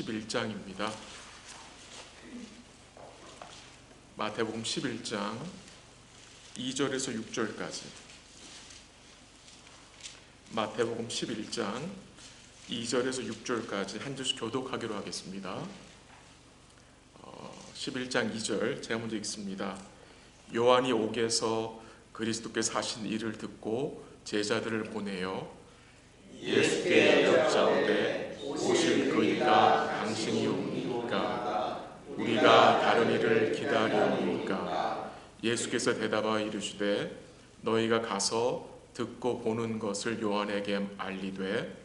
11장입니다. 마태복음 11장 2절에서 6절까지. 마태복음 11장 2절에서 6절까지 한 절씩 교독하기로 하겠습니다. 11장 2절 제가 먼저 읽습니다. 요한이 옥에서 그리스도께서 하신 일을 듣고 제자들을 보내어 예수께 여짜오되 오실 그이가 당신이 옵니까? 우리가 다른 이를 기다려옵니까? 예수께서 대답하여 이르시되 너희가 가서 듣고 보는 것을 요한에게 알리되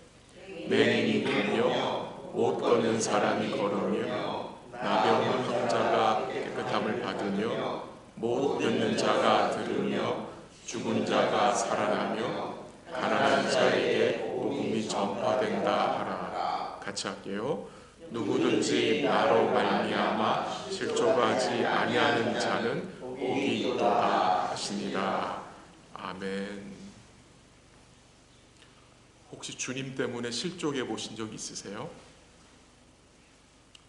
맹인이 보며 못 걷는 사람이 걸으며 나병 환자가 깨끗함을 받으며 못 듣는 자가 들으며 죽은 자가 살아나며 가난한 자에게 복음이 전파된다 하라. 같이 할게요. 누구든지 나로 말미암아 실족하지 아니하는 자는 복이 있도다 하시니라. 아멘. 혹시 주님 때문에 실족해 보신 적 있으세요?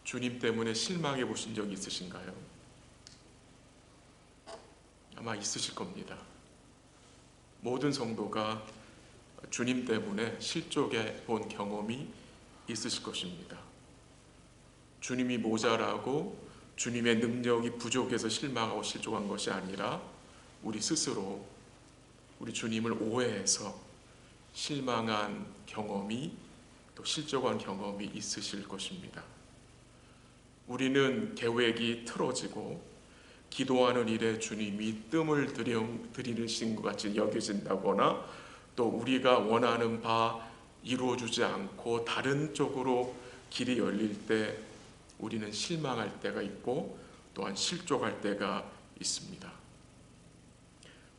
주님 때문에 실망해 보신 적 있으신가요? 아마 있으실 겁니다. 모든 성도가 주님 때문에 실족해 본 경험이 있으실 것입니다. 주님이 모자라고 주님의 능력이 부족해서 실망하고 실족한 것이 아니라 우리 스스로 우리 주님을 오해해서 실망한 경험이 또 실족한 경험이 있으실 것입니다. 우리는 계획이 틀어지고 기도하는 일에 주님이 뜸을 들이신 것 같이 여겨진다거나 또 우리가 원하는 바 이루어주지 않고 다른 쪽으로 길이 열릴 때 우리는 실망할 때가 있고 또한 실족할 때가 있습니다.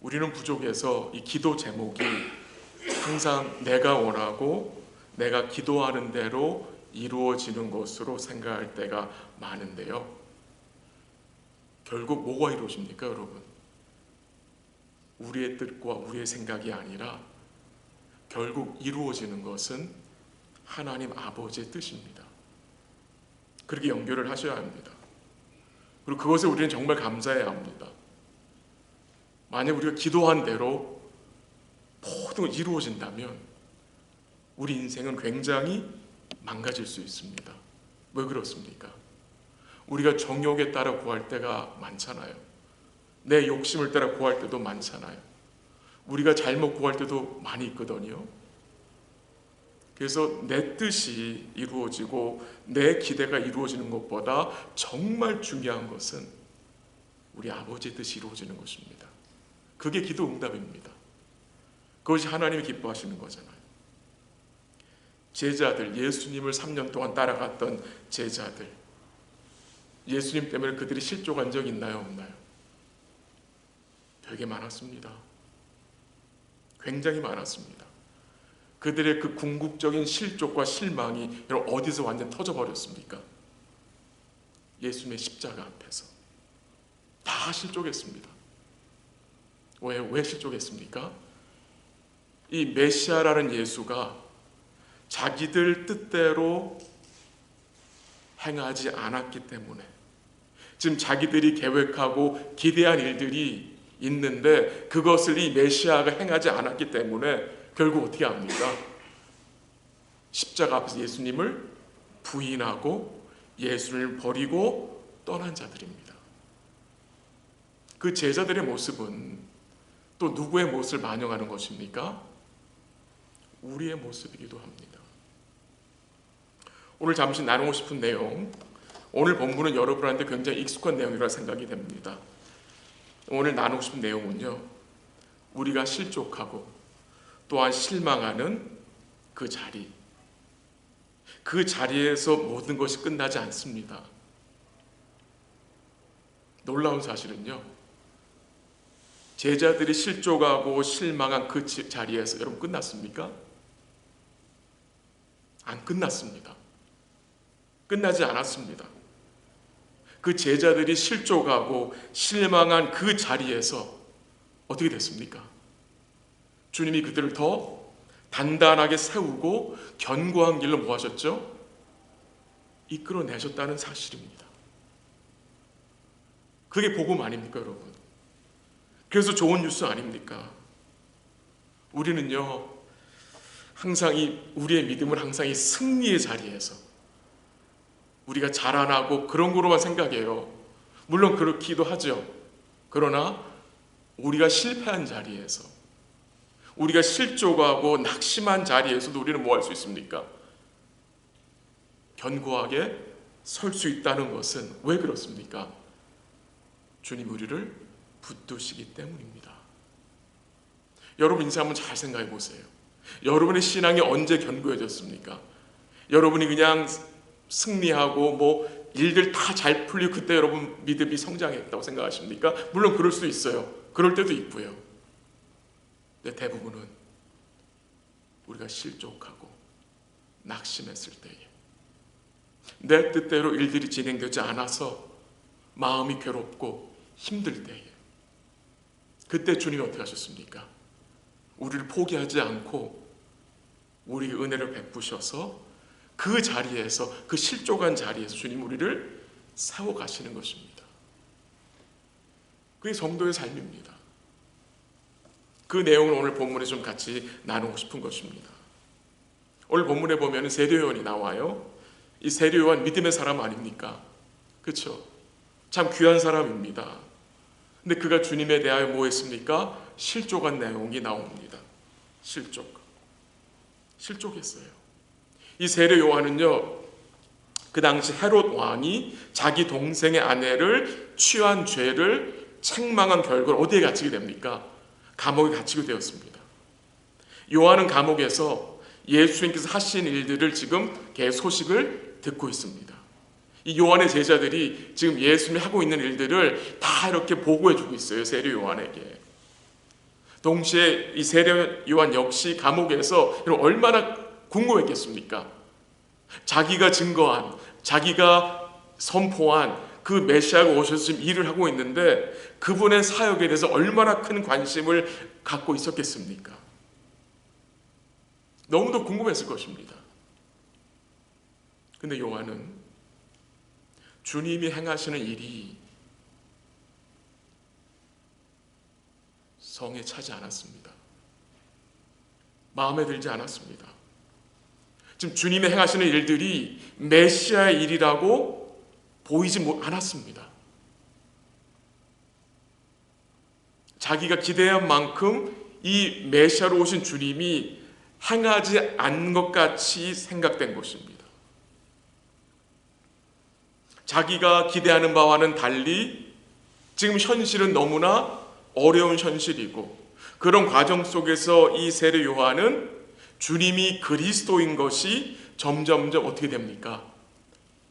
우리는 부족해서 이 기도 제목이 항상 내가 원하고 내가 기도하는 대로 이루어지는 것으로 생각할 때가 많은데요. 결국 뭐가 이루어집니까, 여러분? 우리의 뜻과 우리의 생각이 아니라 결국 이루어지는 것은 하나님 아버지의 뜻입니다. 그렇게 연결을 하셔야 합니다. 그리고 그것에 우리는 정말 감사해야 합니다. 만약 우리가 기도한 대로 모든 게 이루어진다면 우리 인생은 굉장히 망가질 수 있습니다. 왜 그렇습니까? 우리가 정욕에 따라 구할 때가 많잖아요. 내 욕심을 따라 구할 때도 많잖아요. 우리가 잘못 구할 때도 많이 있거든요. 그래서 내 뜻이 이루어지고 내 기대가 이루어지는 것보다 정말 중요한 것은 우리 아버지의 뜻이 이루어지는 것입니다. 그게 기도 응답입니다. 그것이 하나님이 기뻐하시는 거잖아요. 제자들, 예수님을 3년 동안 따라갔던 제자들, 예수님 때문에 그들이 실족한 적 있나요, 없나요? 되게 많았습니다. 굉장히 많았습니다. 그들의 그 궁극적인 실족과 실망이 여러분 어디서 완전 터져버렸습니까? 예수님의 십자가 앞에서 다 실족했습니다. 왜 실족했습니까? 이 메시아라는 예수가 자기들 뜻대로 행하지 않았기 때문에 지금 자기들이 계획하고 기대한 일들이 있는데 그것을 이 메시아가 행하지 않았기 때문에 결국 어떻게 합니까? 십자가 앞에서 예수님을 부인하고 예수님을 버리고 떠난 자들입니다. 그 제자들의 모습은 또 누구의 모습을 반영하는 것입니까? 우리의 모습이기도 합니다. 오늘 잠시 나누고 싶은 내용, 오늘 본문은 여러분한테 굉장히 익숙한 내용이라 생각이 됩니다. 오늘 나누고 싶은 내용은요, 우리가 실족하고 또한 실망하는 그 자리, 그 자리에서 모든 것이 끝나지 않습니다. 놀라운 사실은요, 제자들이 실족하고 실망한 그 자리에서 여러분 끝났습니까? 안 끝났습니다. 끝나지 않았습니다. 그 제자들이 실족하고 실망한 그 자리에서 어떻게 됐습니까? 주님이 그들을 더 단단하게 세우고 견고한 길로 뭐 하셨죠? 이끌어내셨다는 사실입니다. 그게 복음 아닙니까, 여러분? 그래서 좋은 뉴스 아닙니까? 우리는요, 항상 우리의 믿음은 항상 이 승리의 자리에서 우리가 자라나고 그런 거로만 생각해요. 물론 그렇기도 하죠. 그러나 우리가 실패한 자리에서, 우리가 실족하고 낙심한 자리에서도 우리는 뭐 할 수 있습니까? 견고하게 설 수 있다는 것은 왜 그렇습니까? 주님 우리를 붙드시기 때문입니다. 여러분 인생 한번 잘 생각해 보세요. 여러분의 신앙이 언제 견고해졌습니까? 여러분이 그냥 승리하고 뭐 일들 다 잘 풀리고 그때 여러분 믿음이 성장했다고 생각하십니까? 물론 그럴 수도 있어요. 그럴 때도 있고요. 근데 대부분은 우리가 실족하고 낙심했을 때에, 내 뜻대로 일들이 진행되지 않아서 마음이 괴롭고 힘들 때에, 그때 주님이 어떻게 하셨습니까? 우리를 포기하지 않고 우리에게 은혜를 베푸셔서 그 자리에서, 그 실족한 자리에서 주님 우리를 세워가시는 것입니다. 그게 성도의 삶입니다. 그 내용을 오늘 본문에 좀 같이 나누고 싶은 것입니다. 오늘 본문에 보면 세례요한이 나와요. 이 세례요한 믿음의 사람 아닙니까? 그렇죠? 참 귀한 사람입니다. 근데 그가 주님에 대하여 뭐 했습니까? 실족한 내용이 나옵니다. 실족했어요. 이 세례 요한은요, 그 당시 헤롯 왕이 자기 동생의 아내를 취한 죄를 책망한 결과로 어디에 갇히게 됩니까? 감옥에 갇히게 되었습니다. 요한은 감옥에서 예수님께서 하신 일들을 지금 계속 소식을 듣고 있습니다. 이 요한의 제자들이 지금 예수님이 하고 있는 일들을 다 이렇게 보고해주고 있어요, 세례 요한에게. 동시에 이 세례 요한 역시 감옥에서 얼마나 궁금했겠습니까? 자기가 증거한, 자기가 선포한 그 메시아가 오셔서 지금 일을 하고 있는데 그분의 사역에 대해서 얼마나 큰 관심을 갖고 있었겠습니까? 너무도 궁금했을 것입니다. 근데 요한은 주님이 행하시는 일이 성에 차지 않았습니다. 마음에 들지 않았습니다. 지금 주님이 행하시는 일들이 메시아의 일이라고 보이지 않았습니다. 자기가 기대한 만큼 이 메시아로 오신 주님이 행하지 않은 것 같이 생각된 것입니다. 자기가 기대하는 바와는 달리 지금 현실은 너무나 어려운 현실이고, 그런 과정 속에서 이 세례 요한은 주님이 그리스도인 것이 점점점 어떻게 됩니까?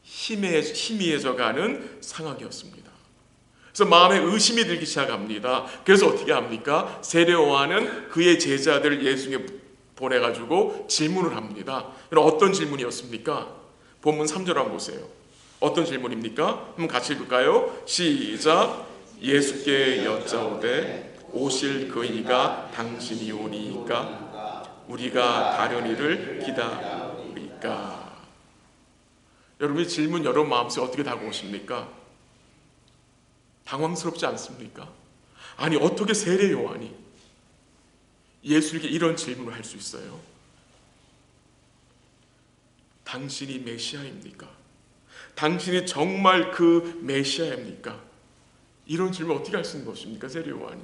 희미해져가는 상황이었습니다. 그래서 마음에 의심이 들기 시작합니다. 그래서 어떻게 합니까? 세례 요한은 그의 제자들 예수님에 보내가지고 질문을 합니다. 어떤 질문이었습니까? 본문 3절 한번 보세요. 어떤 질문입니까? 한번 같이 읽을까요? 시작. 예수께 여짜오되 오실 그 이가 당신이 오니까 우리가 다른 이를 기다리까. 여러분의 질문 여러분 마음속에 어떻게 다가오십니까? 당황스럽지 않습니까? 아니 어떻게 세례 요한이 예수에게 이런 질문을 할 수 있어요? 당신이 메시아입니까? 당신이 정말 그 메시아입니까? 이런 질문 어떻게 할 수 있는 것입니까? 세례 요한이.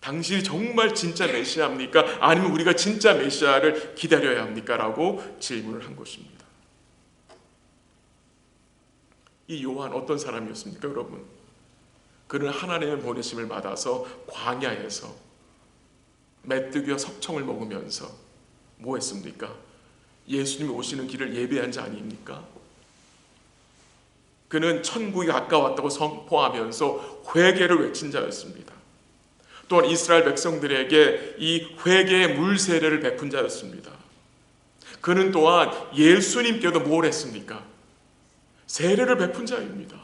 당신이 정말 진짜 메시아입니까? 아니면 우리가 진짜 메시아를 기다려야 합니까? 라고 질문을 한 것입니다. 이 요한 어떤 사람이었습니까, 여러분? 그는 하나님의 보내심을 받아서 광야에서 메뚜기와 석청을 먹으면서 뭐 했습니까? 예수님이 오시는 길을 예배한 자 아닙니까? 그는 천국이 가까웠다고 선포하면서 회개를 외친 자였습니다. 또한 이스라엘 백성들에게 이 회개의 물 세례를 베푼 자였습니다. 그는 또한 예수님께도 뭘 했습니까? 세례를 베푼 자입니다.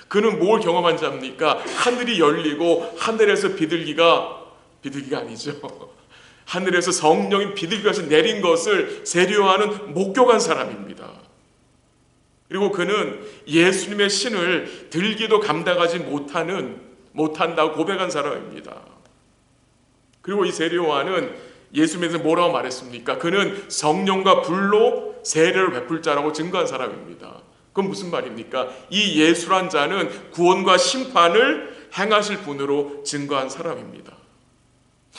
그는 뭘 경험한 자입니까? 하늘이 열리고 하늘에서 비둘기가 아니죠. 하늘에서 성령이 비둘기같이 내린 것을 세례 요한은 목격한 사람입니다. 그리고 그는 예수님의 신을 들기도 감당하지 못한다고 고백한 사람입니다. 그리고 이 세례 요한은 예수님에 대해서 뭐라고 말했습니까? 그는 성령과 불로 세례를 베풀 자라고 증거한 사람입니다. 그건 무슨 말입니까? 이 예수란 자는 구원과 심판을 행하실 분으로 증거한 사람입니다.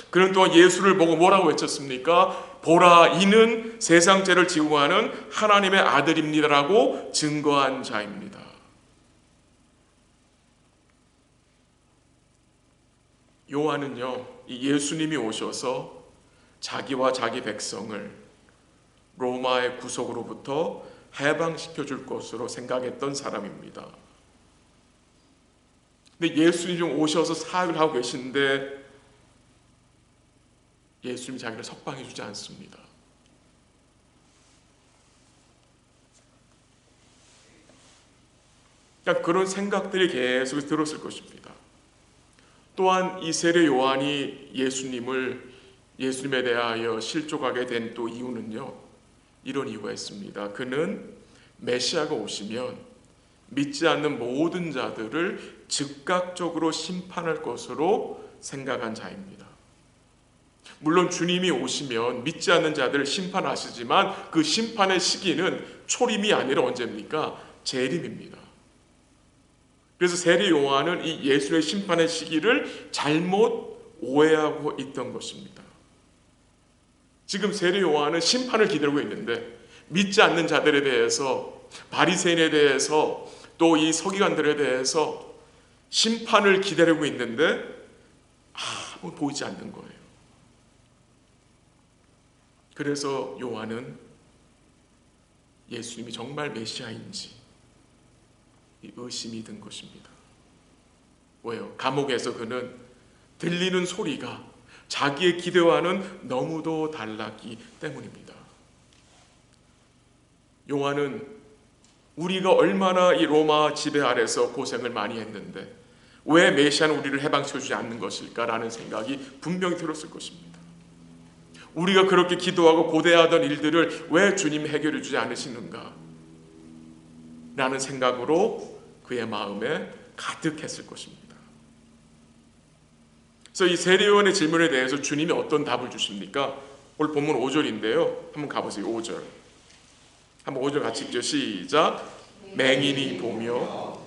그는 또한 예수를 보고 뭐라고 외쳤습니까? 보라, 이는 세상 죄를 지고 가는 하나님의 아들입니다라고 증거한 자입니다. 요한은요, 이 예수님이 오셔서 자기와 자기 백성을 로마의 구속으로부터 해방시켜 줄 것으로 생각했던 사람입니다. 근데 예수님이 좀 오셔서 사역을 하고 계신데 예수님이 자기를 석방해 주지 않습니다. 그러니까 그런 생각들이 계속 들었을 것입니다. 또한 이 세례 요한이 예수님에 대하여 실족하게 된 또 이유는요, 이런 이유가 있습니다. 그는 메시아가 오시면 믿지 않는 모든 자들을 즉각적으로 심판할 것으로 생각한 자입니다. 물론 주님이 오시면 믿지 않는 자들을 심판하시지만 그 심판의 시기는 초림이 아니라 언제입니까? 재림입니다. 그래서 세례 요한은 이 예수의 심판의 시기를 잘못 오해하고 있던 것입니다. 지금 세례 요한은 심판을 기다리고 있는데 믿지 않는 자들에 대해서, 바리새인에 대해서, 또 이 서기관들에 대해서 심판을 기다리고 있는데 아무 보이지 않는 거예요. 그래서 요한은 예수님이 정말 메시아인지 의심이 든 것입니다. 왜요? 감옥에서 그는 들리는 소리가 자기의 기대와는 너무도 달랐기 때문입니다. 요한은 우리가 얼마나 이 로마 지배 아래서 고생을 많이 했는데 왜 메시아는 우리를 해방시켜주지 않는 것일까라는 생각이 분명히 들었을 것입니다. 우리가 그렇게 기도하고 고대하던 일들을 왜 주님 해결해 주지 않으시는가 라는 생각으로 그의 마음에 가득했을 것입니다. 그래서 이 세례 요한의 질문에 대해서 주님이 어떤 답을 주십니까? 오늘 본문 5절인데요. 한번 가보세요. 5절. 한번 5절 같이 읽죠. 시작. 맹인이 보며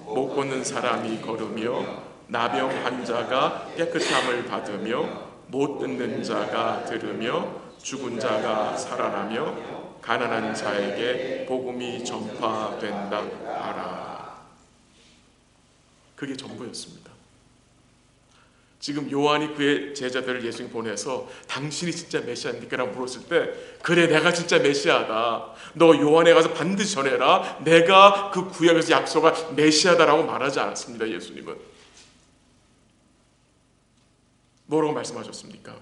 못 걷는 사람이 걸으며 나병 환자가 깨끗함을 받으며 못 듣는 자가 들으며 죽은 자가 살아나며 가난한 자에게 복음이 전파된다 하라. 그게 전부였습니다. 지금 요한이 그의 제자들을 예수님 보내서 당신이 진짜 메시아입니까? 라고 물었을 때 그래 내가 진짜 메시아다. 너 요한에 가서 반드시 전해라. 내가 그 구약에서 약속한 메시아다라고 말하지 않았습니다. 예수님은. 뭐라고 말씀하셨습니까?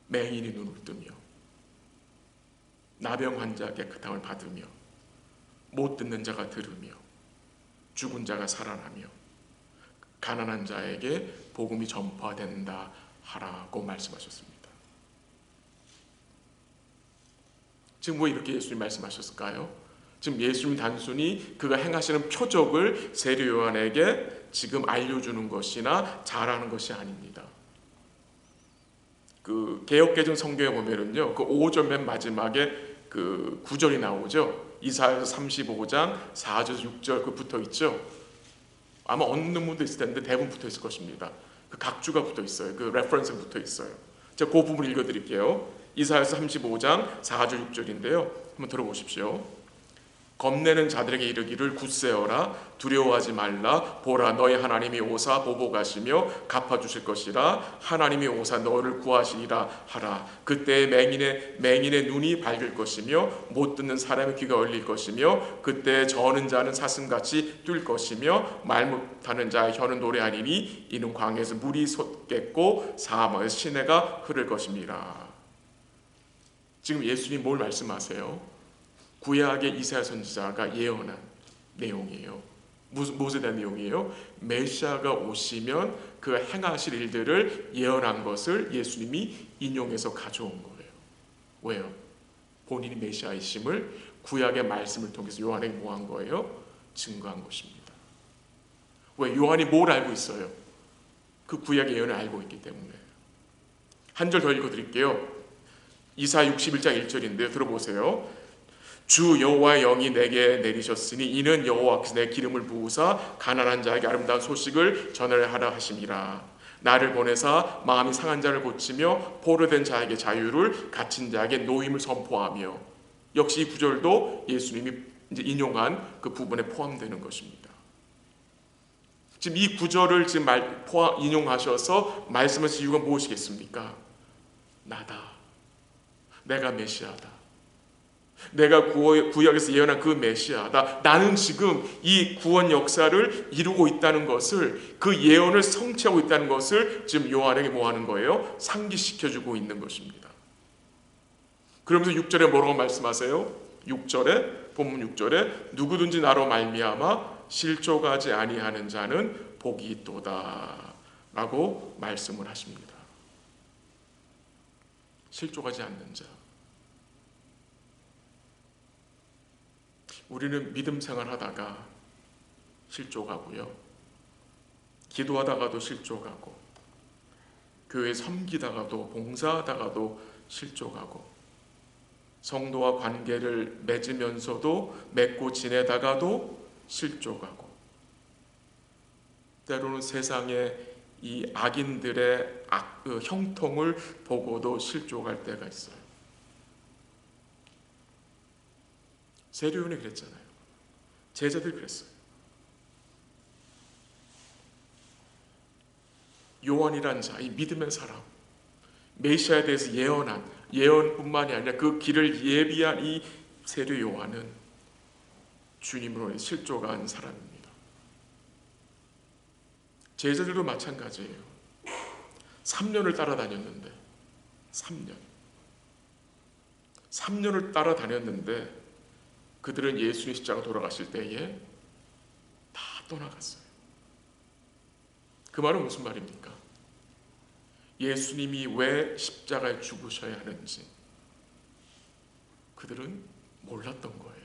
맹인이 눈을 뜨며 나병 환자 깨끗함을 받으며 못 듣는 자가 들으며 죽은 자가 살아나며 가난한 자에게 복음이 전파된다 하라고 말씀하셨습니다. 지금 왜 이렇게 예수님 말씀하셨을까요? 지금 예수님 단순히 그가 행하시는 표적을 세례 요한에게 지금 알려주는 것이나 잘하는 것이 아닙니다. 그 개역개정 성경에 보면은요, 그 5절 맨 마지막에 그 9절이 나오죠. 이사야서 35장 4절 6절 그 붙어 있죠. 아마 없는 분도 있을 텐데 대부분 붙어 있을 것입니다. 그 각주가 붙어 있어요. 그 레퍼런스 붙어 있어요. 제가 그 부분 읽어드릴게요. 이사야서 35장 4절 6절인데요. 한번 들어보십시오. 겁내는 자들에게 이르기를 굳세어라 두려워하지 말라 보라 너희 하나님이 오사 보복하시며 갚아주실 것이라 하나님이 오사 너를 구하시리라 하라. 그때 맹인의 눈이 밝을 것이며 못 듣는 사람의 귀가 열릴 것이며 그때 저는 자는 사슴같이 뛸 것이며 말 못하는 자의 혀는 노래하리니 이는 광야에서 물이 솟겠고 사막에서 시내가 흐를 것입니다. 지금 예수님 뭘 말씀하세요? 구약의 이사야 선지자가 예언한 내용이에요. 무엇에 대한 내용이에요? 메시아가 오시면 그 행하실 일들을 예언한 것을 예수님이 인용해서 가져온 거예요. 왜요? 본인이 메시아이심을 구약의 말씀을 통해서 요한에게 뭐 한 거예요? 증거한 것입니다. 왜? 요한이 뭘 알고 있어요? 그 구약의 예언을 알고 있기 때문에. 한 절 더 읽어드릴게요. 이사 61장 1절인데요. 들어보세요. 주 여호와의 영이 내게 내리셨으니 이는 여호와께서 내 기름을 부으사 가난한 자에게 아름다운 소식을 전하려 하심이라. 나를 보내사 마음이 상한 자를 고치며 포로된 자에게 자유를, 갇힌 자에게 노임을 선포하며. 역시 이 구절도 예수님이 이제 인용한 그 부분에 포함되는 것입니다. 지금 이 구절을 지금 인용하셔서 말씀하신 이유가 무엇이겠습니까? 나다. 내가 메시아다. 내가 구약에서 예언한 그 메시아다. 나는 지금 이 구원 역사를 이루고 있다는 것을, 그 예언을 성취하고 있다는 것을 지금 요한에게 뭐 하는 거예요? 상기시켜주고 있는 것입니다. 그러면서 6절에 뭐라고 말씀하세요? 6절에, 본문 6절에 누구든지 나로 말미암아 실족하지 아니하는 자는 복이 있도다 라고 말씀을 하십니다. 실족하지 않는 자. 우리는 믿음 생활하다가 실족하고요. 기도하다가도 실족하고, 교회 섬기다가도, 봉사하다가도 실족하고, 성도와 관계를 맺으면서도 맺고 지내다가도 실족하고, 때로는 세상의 이 악인들의 그 형통을 보고도 실족할 때가 있어요. 세례요한이 그랬잖아요. 제자들이 그랬어요. 요한이란 자, 이 믿음의 사람, 메시아에 대해서 예언한, 예언뿐만이 아니라 그 길을 예비한 이 세례 요한은 주님으로 실족한 사람입니다. 제자들도 마찬가지예요. 3년을 따라다녔는데, 3년을 따라다녔는데 그들은 예수님 십자가 돌아가실 때에 다 떠나갔어요. 그 말은 무슨 말입니까? 예수님이 왜 십자가에 죽으셔야 하는지 그들은 몰랐던 거예요.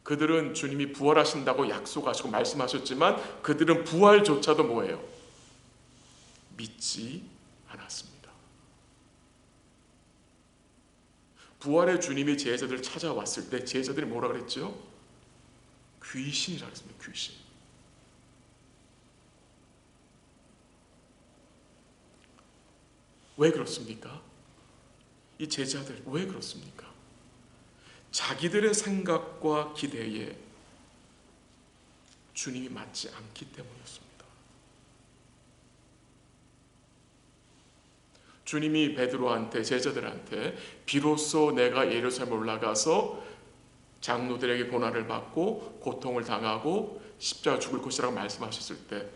그들은 주님이 부활하신다고 약속하시고 말씀하셨지만 그들은 부활조차도 뭐예요? 믿지 않았습니다. 부활의 주님이 제자들을 찾아왔을 때 제자들이 뭐라 그랬죠? 귀신이라고 했습니다. 귀신. 왜 그렇습니까? 이 제자들 왜 그렇습니까? 자기들의 생각과 기대에 주님이 맞지 않기 때문이었습니다. 주님이 베드로한테, 제자들한테 비로소 내가 예루살렘 올라가서 장로들에게 고난을 받고 고통을 당하고 십자가 죽을 것이라고 말씀하셨을 때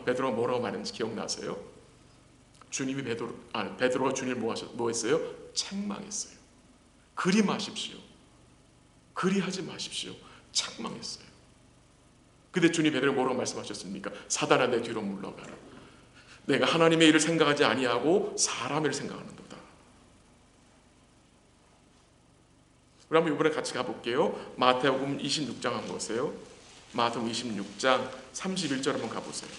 베드로가 뭐라고 말했는지 기억나세요? 주님이 베드로가 주님을 뭐 했어요? 책망했어요. 그리 마십시오. 그리 하지 마십시오. 책망했어요. 근데 주님 베드로가 뭐라고 말씀하셨습니까? 사단아 내 뒤로 물러가라. 내가 하나님의 일을 생각하지 아니하고 사람의 일을 생각하는도다. 우리 한번 이번에 같이 가볼게요. 마태복음 26장 한번 보세요. 마태복음 26장 31절 한번 가보세요.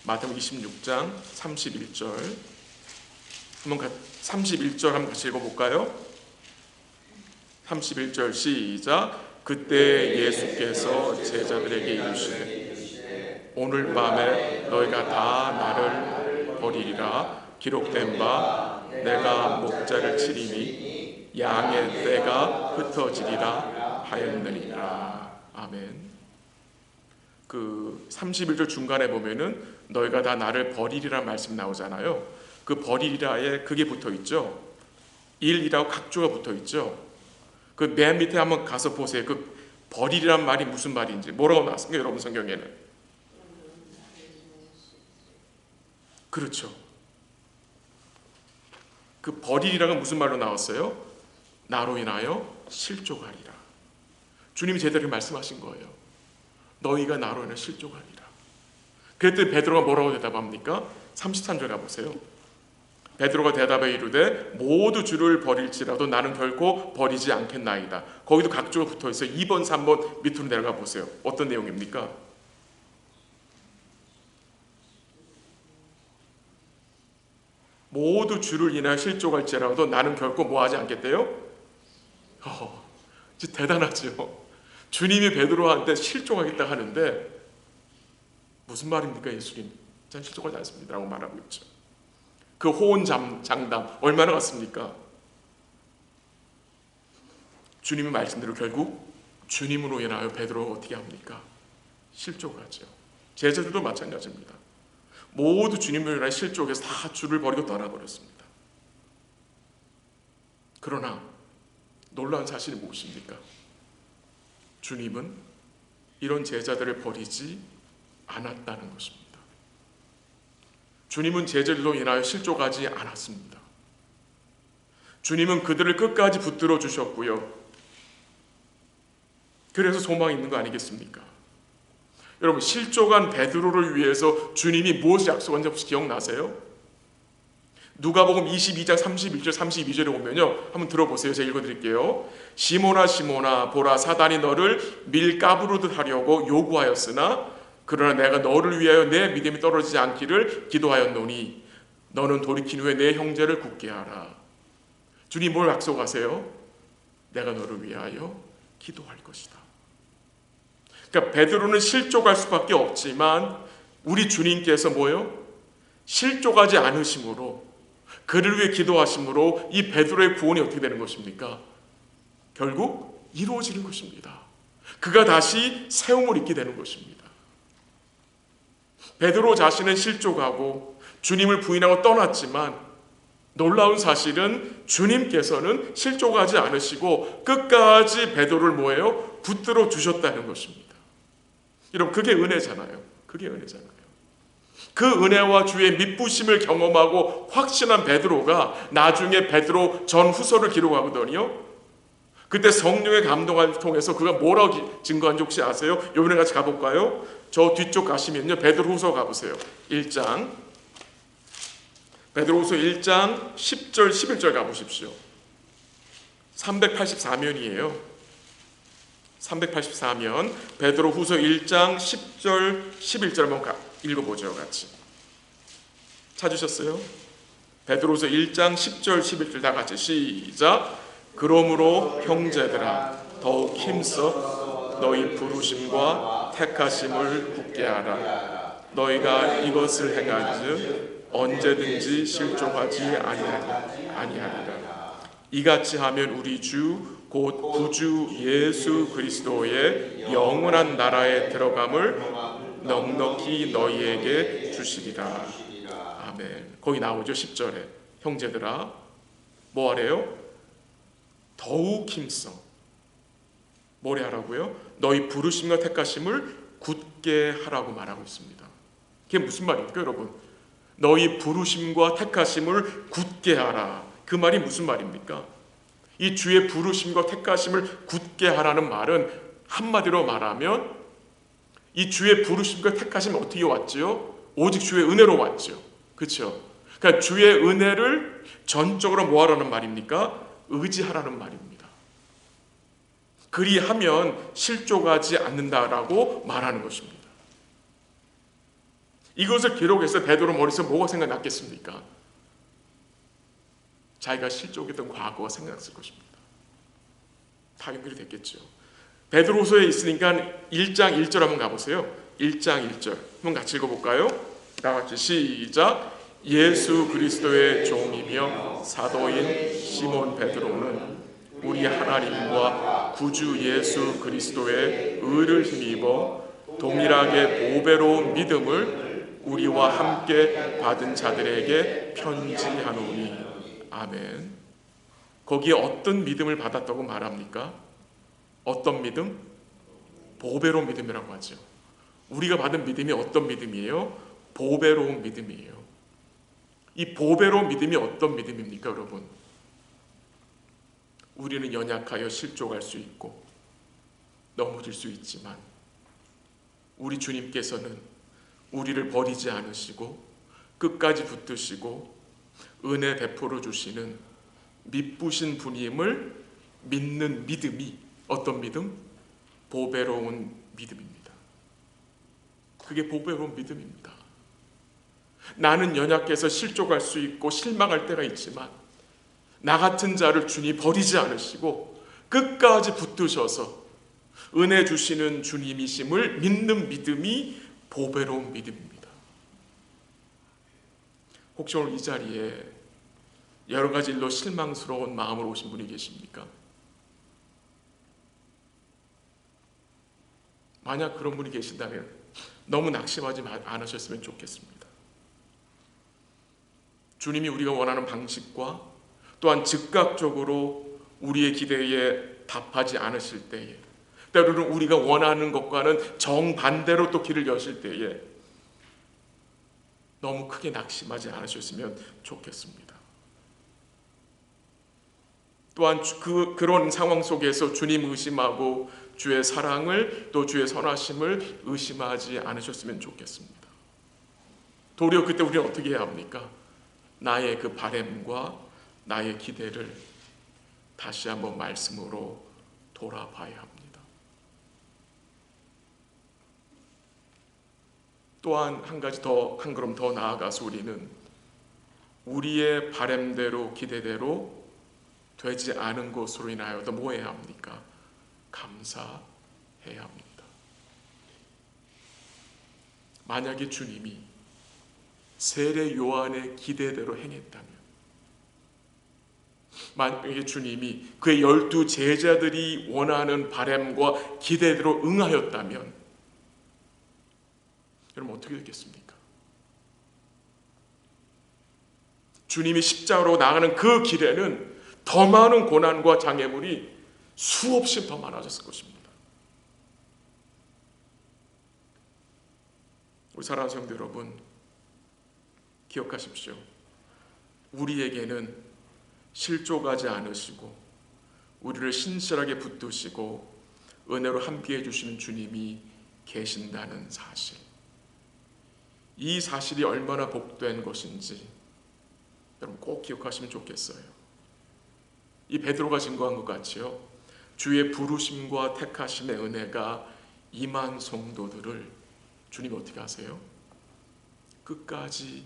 마태복음 26장 31절 31절 한번 같이 읽어볼까요? 31절 시작. 그때 예수께서 제자들에게 이르시되 오늘 밤에 너희가 다 나를 버리리라. 기록된 바 내가 목자를 치리니 양의 떼가 흩어지리라 하였느니라. 아멘. 그 31절 중간에 보면은 너희가 다 나를 버리리라 말씀 나오잖아요. 그 버리리라에 그게 붙어 있죠. 일이라고 각조가 붙어 있죠. 그 맨 밑에 한번 가서 보세요. 그 버리리란 말이 무슨 말인지 뭐라고 나왔습니까? 여러분 성경에는. 그렇죠. 그 버리리라가 무슨 말로 나왔어요? 나로 인하여 실족하리라. 주님이 제대로 말씀하신 거예요. 너희가 나로 인해 실족하리라. 그랬더니 베드로가 뭐라고 대답합니까? 33절 가보세요. 베드로가 대답해 이르되 모두 주를 버릴지라도 나는 결코 버리지 않겠나이다. 거기도 각주가 붙어있어요. 2번 3번 밑으로 내려가 보세요. 어떤 내용입니까? 모두 주를 인하여 실족할지라도 나는 결코 뭐하지 않겠대요? 진짜 대단하죠. 주님이 베드로한테 실족하겠다 하는데 무슨 말입니까? 예수님 전 실족하지 않습니다 라고 말하고 있죠. 그 호언장담 얼마나 같습니까? 주님의 말씀대로 결국 주님으로 인하여 베드로가 어떻게 합니까? 실족하죠. 제자들도 마찬가지입니다. 모두 주님으로 인하여 실족해서 다 주를 버리고 떠나버렸습니다. 그러나 놀라운 사실이 무엇입니까? 주님은 이런 제자들을 버리지 않았다는 것입니다. 주님은 제자들로 인하여 실족하지 않았습니다. 주님은 그들을 끝까지 붙들어 주셨고요. 그래서 소망이 있는 거 아니겠습니까? 여러분, 실족한 베드로를 위해서 주님이 무엇을 약속한지 혹시 기억나세요? 누가복음 22장 31절 32절에 보면요, 한번 들어보세요. 제가 읽어드릴게요. 시몬아 시몬아 보라 사단이 너를 밀가부르듯 하려고 요구하였으나 그러나 내가 너를 위하여 내 믿음이 떨어지지 않기를 기도하였노니 너는 돌이킨 후에 내 형제를 굳게 하라. 주님 뭘 약속하세요? 내가 너를 위하여 기도할 것이다. 그러니까 베드로는 실족할 수밖에 없지만 우리 주님께서 뭐요? 실족하지 않으심으로 그를 위해 기도하심으로 이 베드로의 구원이 어떻게 되는 것입니까? 결국 이루어지는 것입니다. 그가 다시 세움을 입게 되는 것입니다. 베드로 자신은 실족하고 주님을 부인하고 떠났지만 놀라운 사실은 주님께서는 실족하지 않으시고 끝까지 베드로를 뭐예요? 붙들어 주셨다는 것입니다. 여러분, 그게 은혜잖아요. 그게 은혜잖아요. 그 은혜와 주의 밑부심을 경험하고 확신한 베드로가 나중에 베드로 전후서를 기록하거든요. 그때 성령의 감동을 통해서 그가 뭐라고 증거한지 혹시 아세요? 이번에 같이 가볼까요? 저 뒤쪽 가시면요, 베드로후서 가보세요. 1장 베드로후서 1장 10절 11절 가보십시오. 384면이에요. 384면 베드로후서 1장 10절 11절 한번 읽어보죠. 같이 찾으셨어요? 베드로후서 1장 10절 11절 다 같이 시작. 그러므로 형제들아 더욱 힘써 너희 부르심과 택하심을 굳게 하라. 너희가 이것을 행한즉 언제든지 실족하지 아니하리라. 이같이 하면 우리 주 곧 구주 예수 그리스도의 영원한 나라에 들어감을 넉넉히 너희에게 주시리라. 아멘. 거기 나오죠. 10절에 형제들아 뭐 하래요? 더욱 힘써 뭐래 하라고요? 너희 부르심과 택하심을 굳게 하라고 말하고 있습니다. 그게 무슨 말입니까, 여러분? 너희 부르심과 택하심을 굳게 하라. 그 말이 무슨 말입니까? 이 주의 부르심과 택하심을 굳게 하라는 말은 한마디로 말하면 이 주의 부르심과 택하심은 어떻게 왔지요? 오직 주의 은혜로 왔죠. 그렇죠? 그러니까 주의 은혜를 전적으로 뭐 하라는 말입니까? 의지하라는 말입니다. 그리하면 실족하지 않는다라고 말하는 것입니다. 이것을 기록해서 베드로 머릿속에 뭐가 생각났겠습니까? 자기가 실족했던 과거가 생각났을 것입니다. 다 연결이 됐겠죠. 베드로후서에 있으니까 1장 1절 한번 가보세요. 1장 1절 한번 같이 읽어볼까요? 다 같이 시작. 예수 그리스도의 종이며 사도인 시몬 베드로는 우리 하나님과 구주 예수 그리스도의 의를 힘입어 동일하게 보배로운 믿음을 우리와 함께 받은 자들에게 편지하노니. 아멘. 거기에 어떤 믿음을 받았다고 말합니까? 어떤 믿음? 보배로운 믿음이라고 하죠. 우리가 받은 믿음이 어떤 믿음이에요? 보배로운 믿음이에요. 이 보배로운 믿음이 어떤 믿음입니까, 여러분? 우리는 연약하여 실족할 수 있고 넘어질 수 있지만 우리 주님께서는 우리를 버리지 않으시고 끝까지 붙드시고 은혜 베풀어 주시는 미쁘신 분임을 믿는 믿음이 어떤 믿음? 보배로운 믿음입니다. 그게 보배로운 믿음입니다. 나는 연약해서 실족할 수 있고 실망할 때가 있지만 나 같은 자를 주님 버리지 않으시고 끝까지 붙드셔서 은혜 주시는 주님이심을 믿는 믿음이 보배로운 믿음입니다. 혹시 오늘 이 자리에 여러 가지 일로 실망스러운 마음으로 오신 분이 계십니까? 만약 그런 분이 계신다면 너무 낙심하지 않으셨으면 좋겠습니다. 주님이 우리가 원하는 방식과 또한 즉각적으로 우리의 기대에 답하지 않으실 때에, 때로는 우리가 원하는 것과는 정반대로 또 길을 여실 때에 너무 크게 낙심하지 않으셨으면 좋겠습니다. 또한 그런 상황 속에서 주님 의심하고 주의 사랑을 또 주의 선하심을 의심하지 않으셨으면 좋겠습니다. 도리어 그때 우리는 어떻게 해야 합니까? 나의 그 바램과 나의 기대를 다시 한번 말씀으로 돌아봐야 합니다. 또한 한 가지 더, 한 걸음 더 나아가서 우리는 우리의 바램대로 기대대로 되지 않은 것으로 인하여도 뭐 해야 합니까? 감사해야 합니다. 만약에 주님이 세례 요한의 기대대로 행했다면, 만약에 주님이 그의 12 제자들이 원하는 바람과 기대대로 응하였다면 여러분 어떻게 됐겠습니까? 주님이 십자가로 나가는 그 길에는 더 많은 고난과 장애물이 수없이 더 많아졌을 것입니다. 우리 사랑하는 성도 여러분, 기억하십시오. 우리에게는 실족하지 않으시고 우리를 신실하게 붙드시고 은혜로 함께해 주시는 주님이 계신다는 사실, 이 사실이 얼마나 복된 것인지 여러분 꼭 기억하시면 좋겠어요. 이 베드로가 증거한 것 같이요, 주의 부르심과 택하심의 은혜가 임한 성도들을 주님이 어떻게 하세요? 끝까지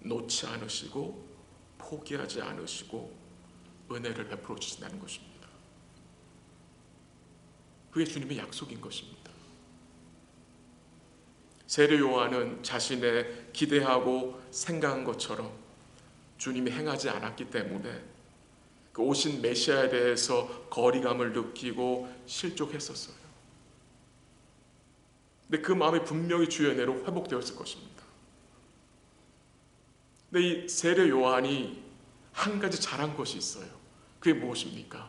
놓지 않으시고 포기하지 않으시고 은혜를 베풀어 주신다는 것입니다. 그게 주님의 약속인 것입니다. 세례 요한은 자신의 기대하고 생각한 것처럼 주님이 행하지 않았기 때문에 그 오신 메시아에 대해서 거리감을 느끼고 실족했었어요. 근데 그 마음이 분명히 주의 은혜로 회복되었을 것입니다. 근데 이 세례 요한이 한 가지 잘한 것이 있어요. 그게 무엇입니까?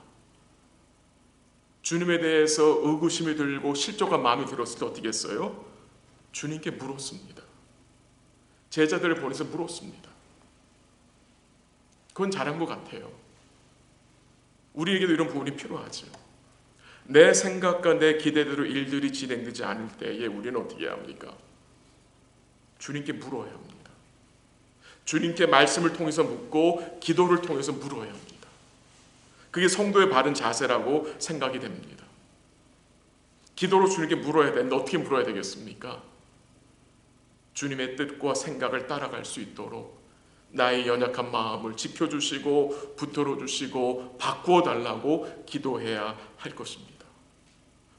주님에 대해서 의구심이 들고 실족한 마음이 들었을 때 어떻게 했어요? 주님께 물었습니다. 제자들을 보내서 물었습니다. 그건 잘한 것 같아요. 우리에게도 이런 부분이 필요하죠. 내 생각과 내 기대대로 일들이 진행되지 않을 때에 우리는 어떻게 해야 합니까? 주님께 물어야 합니다. 주님께 말씀을 통해서 묻고 기도를 통해서 물어야 합니다. 그게 성도의 바른 자세라고 생각이 됩니다. 기도로 주님께 물어야 되는데 어떻게 물어야 되겠습니까? 주님의 뜻과 생각을 따라갈 수 있도록 나의 연약한 마음을 지켜주시고 붙들어 주시고 바꾸어 달라고 기도해야 할 것입니다.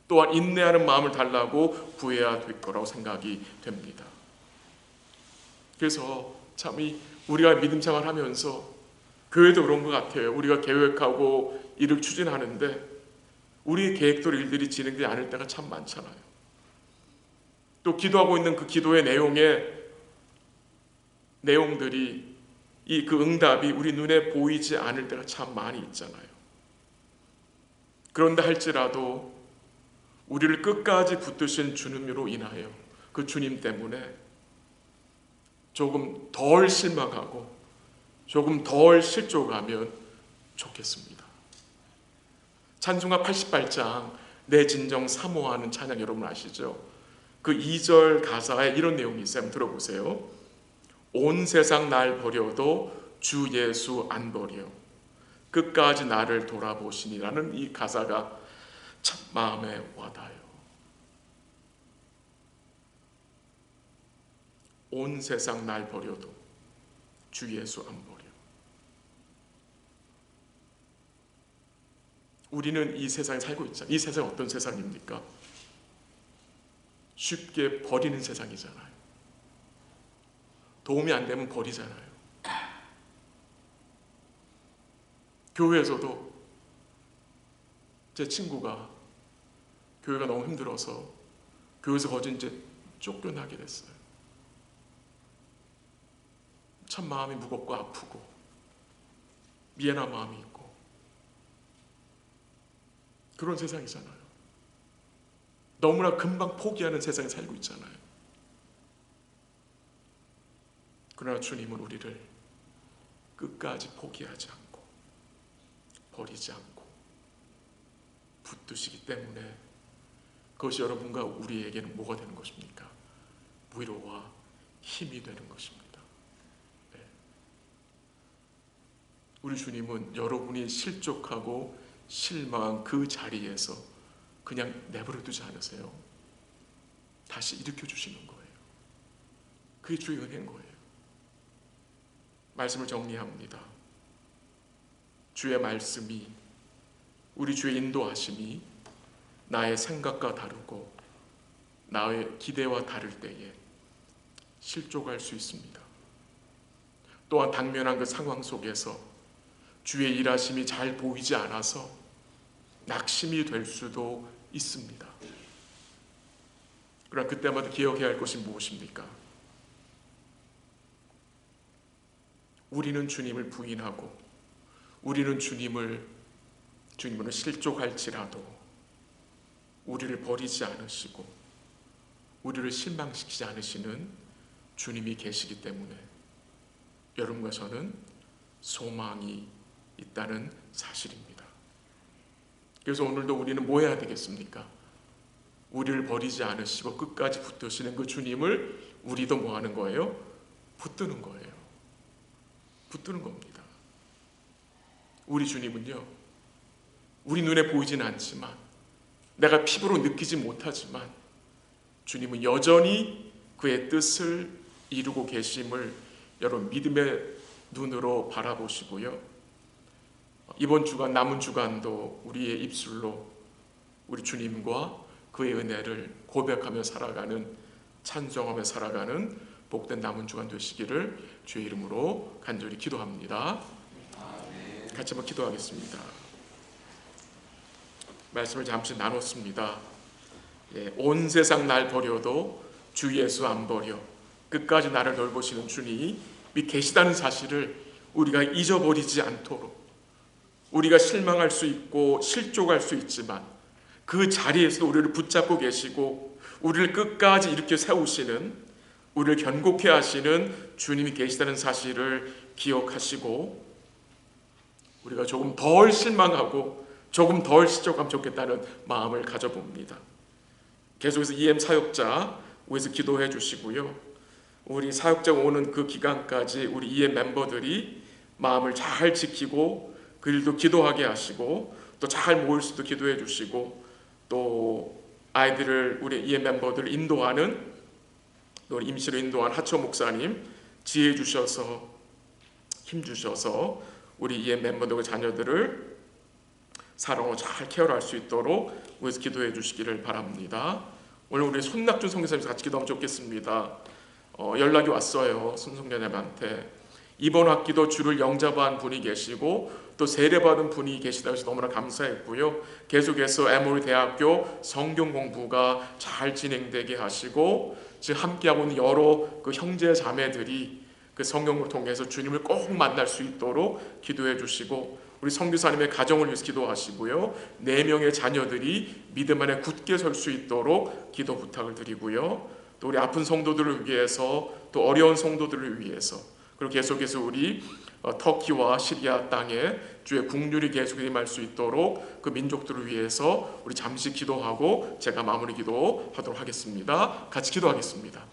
또한 인내하는 마음을 달라고 구해야 될 거라고 생각이 됩니다. 그래서 참 우리가 믿음 생활하면서 교회도 그런 것 같아요. 우리가 계획하고 일을 추진하는데 우리의 계획대로 일들이 진행되지 않을 때가 참 많잖아요. 또 기도하고 있는 그 기도의 내용들이 그 응답이 우리 눈에 보이지 않을 때가 참 많이 있잖아요. 그런데 할지라도 우리를 끝까지 붙드신 주님으로 인하여 그 주님 때문에 조금 덜 실망하고 조금 덜 실족하면 좋겠습니다. 찬송가 88장 내 진정 사모하는 찬양 여러분 아시죠? 그 2절 가사에 이런 내용이 있어요. 한번 들어보세요. 온 세상 날 버려도 주 예수 안 버려 끝까지 나를 돌아보시니라는 이 가사가 참 마음에 와닿아요. 온 세상 날 버려도 주 예수 안 버려. 우리는 이 세상에 살고 있잖아요. 이 세상이 어떤 세상입니까? 쉽게 버리는 세상이잖아요. 도움이 안 되면 버리잖아요. 교회에서도 제 친구가 교회가 너무 힘들어서 교회에서 거진 이제 쫓겨나게 됐어요. 참 마음이 무겁고 아프고 미안한 마음이 있고 그런 세상이잖아요. 너무나 금방 포기하는 세상에 살고 있잖아요. 그러나 주님은 우리를 끝까지 포기하지 않고 버리지 않고 붙드시기 때문에 그것이 여러분과 우리에게는 뭐가 되는 것입니까? 위로와 힘이 되는 것입니다. 네. 우리 주님은 여러분이 실족하고 실망한 그 자리에서 그냥 내버려 두지 않으세요. 다시 일으켜 주시는 거예요. 그게 주의 은혜인 거예요. 말씀을 정리합니다. 주의 말씀이, 우리 주의 인도하심이 나의 생각과 다르고 나의 기대와 다를 때에 실족할 수 있습니다. 또한 당면한 그 상황 속에서 주의 일하심이 잘 보이지 않아서 낙심이 될 수도 있습니다. 그러나 그때마다 기억해야 할 것이 무엇입니까? 우리는 주님을 부인하고 우리는 주님으로 실족할지라도 우리를 버리지 않으시고 우리를 실망시키지 않으시는 주님이 계시기 때문에 여러분과 저는 소망이 있다는 사실입니다. 그래서 오늘도 우리는 뭐 해야 되겠습니까? 우리를 버리지 않으시고 끝까지 붙드시는 그 주님을 우리도 뭐 하는 거예요? 붙드는 거예요. 붙드는 겁니다. 우리 주님은요, 우리 눈에 보이지는 않지만 내가 피부로 느끼지 못하지만 주님은 여전히 그의 뜻을 이루고 계심을 여러분 믿음의 눈으로 바라보시고요. 이번 주간 남은 주간도 우리의 입술로 우리 주님과 그의 은혜를 고백하며 살아가는 찬송하며 살아가는 복된 남은 주간 되시기를 주의 이름으로 간절히 기도합니다. 같이 한번 기도하겠습니다. 말씀을 잠시 나눴습니다. 온 세상 날 버려도 주 예수 안 버려 끝까지 나를 돌보시는 주님이 계시다는 사실을 우리가 잊어버리지 않도록 우리가 실망할 수 있고 실족할 수 있지만 그 자리에서 우리를 붙잡고 계시고 우리를 끝까지 일으켜 세우시는 우리를 견고케 하시는 주님이 계시다는 사실을 기억하시고 우리가 조금 덜 실망하고 조금 덜 실족하면 좋겠다는 마음을 가져봅니다. 계속해서 EM 사역자 위해서 기도해 주시고요. 우리 사역자가 오는 그 기간까지 우리 EM 멤버들이 마음을 잘 지키고 그 일도 기도하게 하시고 또 잘 모일 수도 기도해 주시고 또 아이들을 우리 EM 멤버들을 인도하는 또 임시로 인도한 하초 목사님 지혜 주셔서 힘 주셔서 우리 EM 멤버들과 자녀들을 사랑으로 잘 케어할 수 있도록 위해서 기도해 주시기를 바랍니다. 오늘 우리 손낙준 선교사님과 같이 기도하면 좋겠습니다. 연락이 왔어요. 손송녀님한테 이번 학기도 주를 영접한 분이 계시고 또 세례받은 분이 계시다고 해서 너무나 감사했고요. 계속해서 에모리 대학교 성경 공부가 잘 진행되게 하시고 지금 함께하고 있는 여러 그 형제 자매들이 그 성경을 통해서 주님을 꼭 만날 수 있도록 기도해 주시고 우리 선교사님의 가정을 위해서 기도하시고요. 4명의 자녀들이 믿음 안에 굳게 설 수 있도록 기도 부탁을 드리고요. 또 우리 아픈 성도들을 위해서 또 어려운 성도들을 위해서 그리고 계속해서 우리 터키와 시리아 땅에 주의 국률이 계속 임할 수 있도록 그 민족들을 위해서 우리 잠시 기도하고 제가 마무리 기도하도록 하겠습니다. 같이 기도하겠습니다.